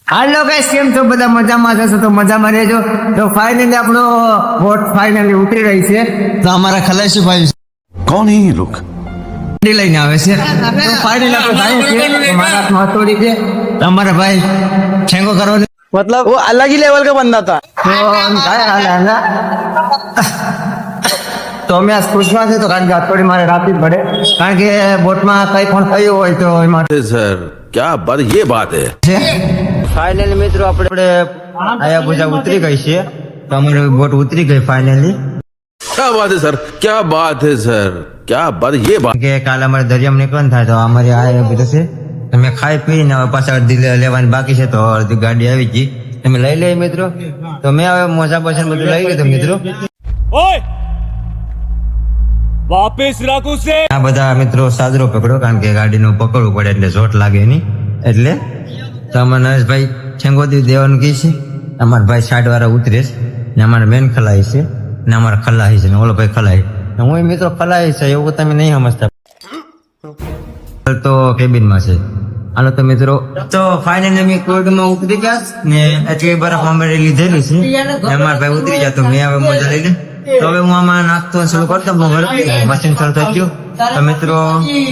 હાલો guys, કેમ છો બધા? મજામાં જશો તો મજામાં રહેજો. તો ફાઇનલી આપણો બોટ ફાઇનલી ઉતરી રહી છે. તો અમારા ખલાસી ભાઈ कौन है ये लोग? લઈને આવે છે. તો ફાઇનલી આપણે જાય છે. મારા હાથમાં હથોડી છે. તો અમારા ભાઈ છેંગો કરવાનો मतलब वो अलग ही लेवल का बंदा था। તો હાલા તો અમે આ ખુશમાં છે. તો કારણ કે હથોડી મારે રાખવી જ પડે, કારણ કે બોટમાં કઈ પણ થયું હોય તો એમાં सर क्या बात, ये बात है। છે. ફાઇનલી મિત્રો આપણે આયા બુજા ઉતરી ગઈ છે. તો અમારી બોટ ઉતરી ગઈ ફાઇનલી. क्या बात है सर, क्या बात है सर, क्या बात, ये बात। કે કાલે અમારે દરિયામાં નીકળવાનું થાય, તો અમારી આ બધું છે. તમે ખાઈ પીને હવે પાછા અડધી લેવાની બાકી છે. તો અડધી ગાડી આવી ગઈ, તમે લઈ લઈએ મિત્રો. તો મેં હવે મોજા પૈસા બધું લઈ લીધું મિત્રો. ओए वापस रख उसे। આ બધા મિત્રો સાદરો પકડો, કારણ કે ગાડીનું પકડવું પડે એટલે જોટ લાગે નહીં. એટલે તો અમારા નરેશભાઈ છેંગોદી દેવાનું કહે છે. અમારા ભાઈ સાઈડ વાળા ઉતરે છે ને અમારા મેન ખલાઈ છે ને અમારા ખલાઈ છે ને ઓલો ભાઈ ખલાઈ. હું મિત્રો ખલાઈ છે એવું તમે નહીં સમજતા. તો કેબિનમાં છે. હાલો તો મિત્રો, તો ફાઇનલી અમે કોર્ટમાં ઉતરી ગયા ને એટલે બરફ અમારે લીધેલી છે. અમારા ભાઈ ઉતરી ગયા તો મેં હવે મોજા લઈ લે. તો હવે હું આમાં નાખતો શરૂ કરતો મશીન ચાલુ થઈ ગયું. તો મિત્રો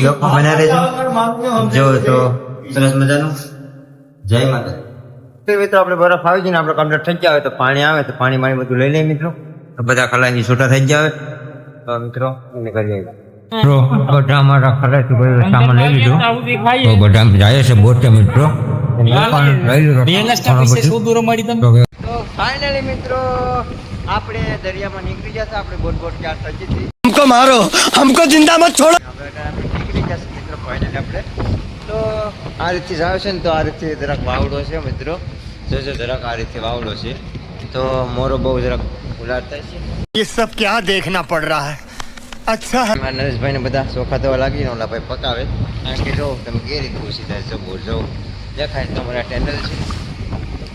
લોકો બના રહેજો, જો તો સરસ મજાનું. જય માતા. તો મિત્રો આપણે બરફ આવી જાય ને આપણે કમ્પ્લીટ થઈ ગયા હોય તો પાણી આવે તો પાણી બધું લઈ લઈએ મિત્રો. તો બધા ખલાસી છૂટા થઈ ગયા હોય તો મિત્રો અમે કરીએ. બધા અમારા ખલાસી ભાઈ સામાન લઈ લીધું. તો બધા અમે જાય છે બોટે મિત્રો. તો ફાઇનલી મિત્રો આપણે દરિયામાં નીકળી ગયા હતા. આપણે બોટ ક્યાં થઈ હતી. हमको मारो, हमको जिंदा मत छोड़ो। નીકળી જશે મિત્રો ફાઇનલી આપણે. તો આ રીતથી જાવ છે ને, તો આ રીતથી જરાક વાવડો છે મિત્રો. જોજો જરાક આ રીતે વાવડો છે. તો મોરો બહુ જરાક ઉલાટ થાય છે. ये सब क्या देखना पड़ रहा है? अच्छा है। મારા નરેશભાઈને બધા ચોખા દેવા લાગીને ઓલા ભાઈ પકાવે. કારણ કે જો તમે કે રીતે ખુશી થાય છે. બોર જો દેખાય તો અમારા ટેન્ડલ છે.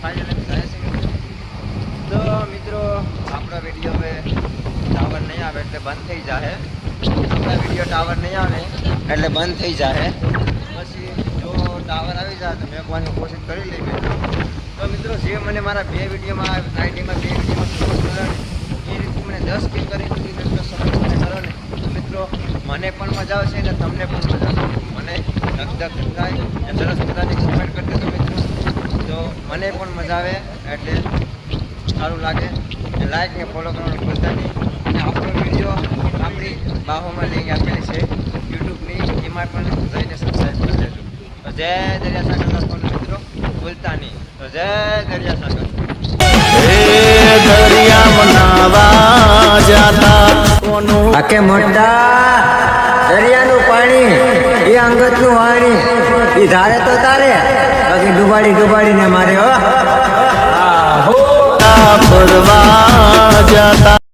ફાઇનલી જાય છે મિત્રો. તો મિત્રો આપણો વિડીયો હવે ટાવર નહીં આવે એટલે બંધ થઈ જાય. આપણા વિડીયો ટાવર નહીં આવે એટલે બંધ થઈ જાય. પછી જો ટાવર આવી જાય તો મેકવાની કોશિશ કરી લઈ મિત્રો. તો મિત્રો જે મને મારા બે વિડીયોમાં આઈડીમાં બે વિડીયોમાં સપોર્ટ કરો ને એ રીતે મને 10 કિલ કરી દીધી મિત્રો સપોર્ટ કરો ને તો મિત્રો મને પણ મજા આવશે ને તમને પણ મજા આવશે. મને ધક થાય ને સરસ મજાની કમેન્ટ કરી દેજો મિત્રો. તો મને પણ મજા આવે એટલે સારું લાગે. લાઈક ને ફોલો કરવાનું ભૂલતા નહીં. અને આપણો વિડીયો આપણી બાહોમાં લિંક આપેલી છે યુટ્યુબની, એમાં પણ જઈને સબસ્ક્રાઈબ કરી દેજો. તો જય દરિયાસાગર લખવાનું મિત્રો ભૂલતા નહીં. તો જય દરિયાસાગર. આકે મોટા દરિયાનું પાણી એ અંગતનું વાણી એ ધારે તો તારે બાકી ડુબાડીને મારે હો.